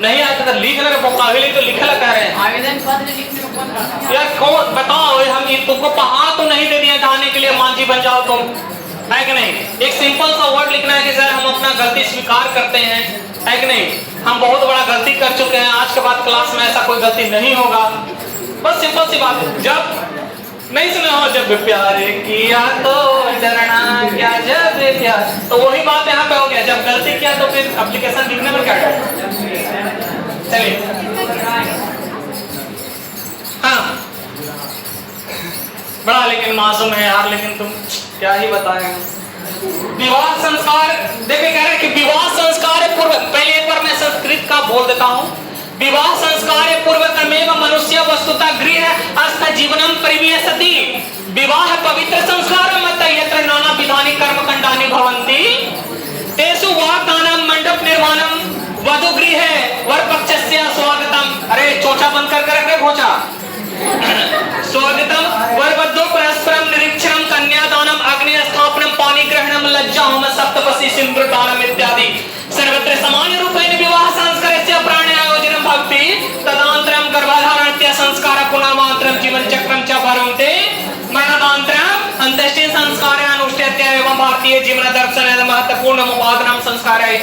नहीं आता तो लिख रहे बोकाविले तो लिखा कह रहे हैं। आवेदन पत्र लिखने को कौन कहता? यार कौन बताओ, हम तुमको पहाड़ तो नहीं दे दिए जाने के लिए मांझी बन जाओ तुम, है कि नहीं? एक सिंपल सा वर्ड लिखना है कि सर हम अपना गलती स्वीकार करते हैं, है कि नहीं? हम बहुत बड़ा गलती कर चुके हैं, आज के बाद क्लास में ऐसा कोई गलती नहीं होगा। बस सिंपल सी बात है। जब नहीं सुना हो जब प्यार किया तो डरना क्या, जब प्यार, तो वही बात यहाँ पे हो गया। जब गलती किया तो फिर एप्लीकेशन लिखने में क्या डर? चलिए हाँ, बड़ा लेकिन मासूम है यार, लेकिन तुम क्या ही बताएं। विवाह संस्कार देखिए, कह रहे हैं कि विवाह संस्कार पूर्व, पहले एक बार मैं संस्कृत का बोल देता हूँ। विवाह संस्कार पूर्वकमेव मनुष्य वस्तुतः गृह अस्थ जीवनम परिवेशति। विवाह पवित्र संस्कार मत यत्र नाना विधानि कर्मकांडानि भवन्ति तेषु वाग्दानं मंडप निर्माणम वधु गृह वर पक्षस्य स्वागतम। अरे चोचा बंद कर रखे घोचा। स्वागतम वरवधो परस्परम निरीक्षणम कन्यादानम अग्नि स्थापनम पानी ग्रहणम लज्जा होम सप्तपसी सिंदूरदानम इत्यादि सर्वत्र सामान्य रूपेण विवाह संस्कारस्य प्राणायोजनम भक्ति तदनन्तरम गर्भाधारणस्य संस्कार पुनर्मात्रम जीवन चक्रम च भरन्ते मरणानन्तरम अंत्येष्टि संस्कार अनुष्ठेय एवं भारतीय जीवन दर्शन महत्वपूर्ण उपादान संस्कार है।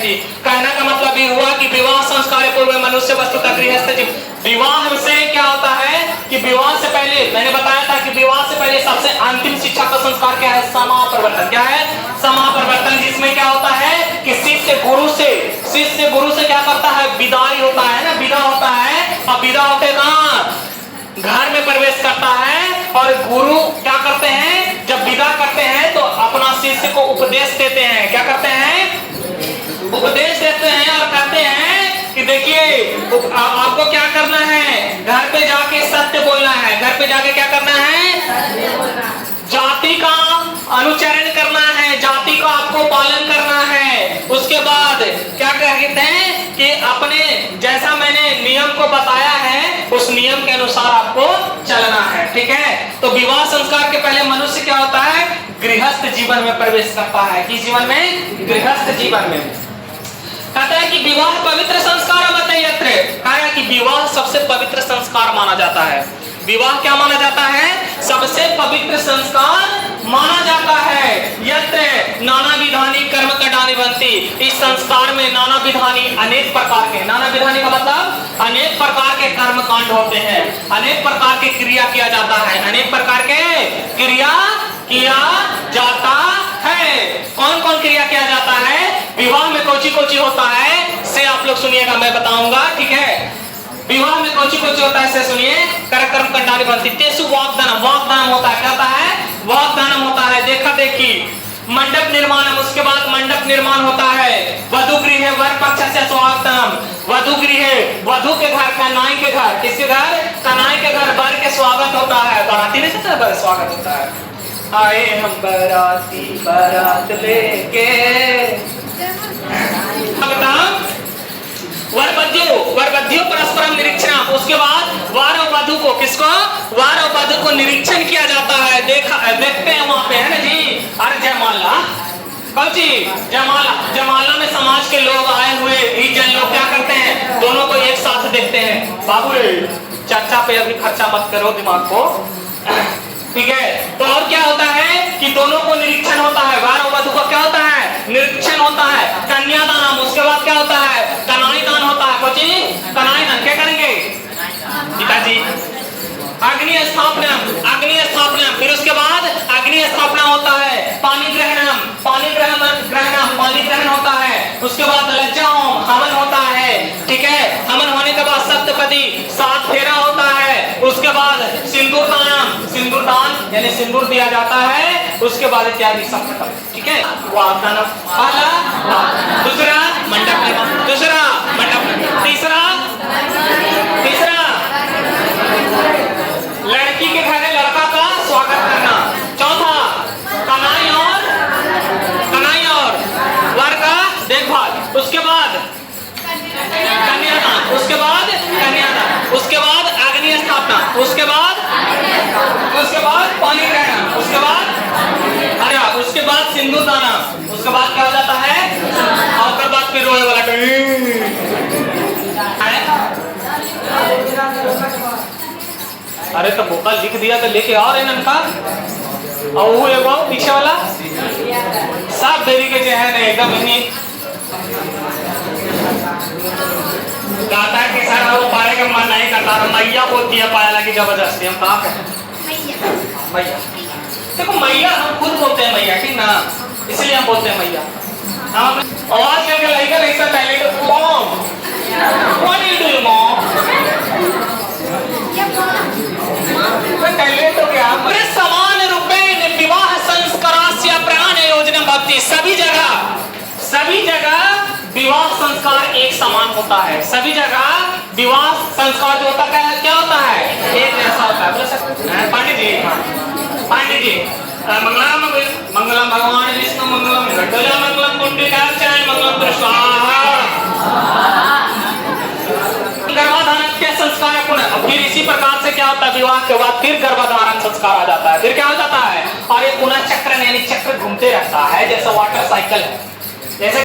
कहने का मतलब ये हुआ कि विवाह संस्कार पूर्व मनुष्य वस्तुतः गृहस्थ जीवन। विवाह से क्या होता है कि विवाह से पहले मैंने बताया था कि विवाह से पहले सबसे अंतिम शिक्षा का संस्कार क्या है? समापरिवर्तन। क्या है? समापरिवर्तन, जिसमें क्या होता है कि शिष्य गुरु से क्या करता है? विदाई होता है ना, विदा होता है। और विदा होते कहाँ? घर में प्रवेश करता है। और गुरु क्या करते हैं? जब विदा करते हैं तो अपना शिष्य को उपदेश देते हैं। क्या करते हैं? उपदेश देते हैं और कहते हैं कि देखिए आपको क्या करना है, घर पे जाके सत्य बोलना है। घर पे जाके क्या करना है? जाति का अनुचरण करना है, जाति का आपको पालन करना है। उसके बाद क्या कहते हैं कि अपने जैसा मैंने नियम को बताया है उस नियम के अनुसार आपको चलना है। ठीक है, तो विवाह संस्कार के पहले मनुष्य क्या होता है? गृहस्थ जीवन में प्रवेश करता है। किस जीवन में? गृहस्थ जीवन में। कहता है कि विवाह पवित्र संस्कार मत यत्र, कहा है कि विवाह सबसे पवित्र संस्कार माना जाता है। विवाह क्या माना जाता है? सबसे पवित्र संस्कार माना जाता है। यत्र नाना विधानी कर्म कांडानि बनती। इस संस्कार में नाना विधानी अनेक प्रकार के, नाना विधानी का मतलब अनेक प्रकार के कर्म कांड होते हैं, अनेक प्रकार के क्रिया किया जाता है, अनेक प्रकार के क्रिया किया जाता है। कौन कौन क्रिया किया जाता है? विवाह में कोची कोची होता है से आप लोग सुनिएगा, मैं बताऊंगा। ठीक है, विवाह में कोची कोची होता है से सुनिए। कर्म कांडानि बनती। तेसु वाग्दानम, वाग्दानम होता है, क्या होता है? वाग्दानम होता है, देखा देखी। मंडप निर्माणम, उसके बाद मंडप निर्माण होता है। वधु गृह वर पक्ष से स्वागतम, वधु गृह वधु के घर, कन्याई के घर, किसके घर? कन्याई के घर वर के स्वागत होता है। बाराती नहीं से वर स्वागत होता है। आए हम बाराती बारात लेके, वरवधु परस्परम निरीक्षण। उसके बाद वार और वधु को, किसको? वार और वधु को निरीक्षण किया जाता है। देखते हैं वहां पे, है ना जी। अरे जयमाला, कौची जयमाला में समाज के लोग आए हुए ही जन लोग क्या करते हैं? दोनों को एक साथ देखते हैं। बाबू चर्चा पे अभी खर्चा मत करो दिमाग को, ठीक है। तो और क्या होता है कि दोनों को निरीक्षण होता है। वार और वधु को क्या होता है? निरीक्षण होता है। कन्यादान, उसके बाद क्या होता है? कन्याई दान होता है। कोची कन्याई दान क्या करेंगे पिताजी? अग्नि स्थापना, फिर उसके बाद अग्नि स्थापना होता है। पानी ग्रहण होता है। उसके बाद लज्जा होम, हवन होता है। ठीक है, हवन होने के बाद सप्तपदी 7 फेरा होता है। उसके बाद सिंदूरदान यानी सिंदूर दिया जाता है। उसके बाद इत्यादि सब खत्म। ठीक है, वाग्दान पहला, दूसरा मंडप निर्माण, तीसरा लड़की के घर लड़का का स्वागत करना, चौथा कन्याई और वर का देखभाल, उसके बाद कन्यादान, उसके बाद अग्नि स्थापना, उसके बाद पानी ग्रहण, उसके बाद सिंदूर दाना, उसके बाद क्या हो जाता है? और उसके बाद फिर रोए वाला अरे तो भूखा लिख दिया तो लेके आ रहे ननका। और वो एगो पीछे वाला साफ देवी के जो है ना एकदम ही गाता है कि सर वो पाए का मन नहीं करता, मैया बोलती है पाया लगी जबरदस्ती। हम कहा कहें मैया, देखो मैया हम खुद बोलते हैं मैया, ठीक ना, इसलिए हम बोलते हैं मैया। हम आवाज करके लाइक ऐसा talent mom, what you do mom, talent हो गया। समान रूपेण विवाह संस्कारास्य प्राण योजना भक्ति। सभी जगह विवाह संस्कार एक समान होता है। सभी जगह विवाह संस्कार जो होता है क्या होता है, एक जैसा होता है। पंडित जी मंगलम भगवान विष्णु मंगलम घटोजा मंगलम पुंडरीकाक्षाय मंगलम कृष्ण। गर्भाधारण के संस्कार फिर इसी प्रकार से क्या होता है, विवाह के बाद फिर गर्भाधारण संस्कार आ जाता है। फिर क्या हो जाता है, और ये पुनः चक्र यानी चक्र घूमते रहता है, जैसा वाटर साइकिल है। जैसे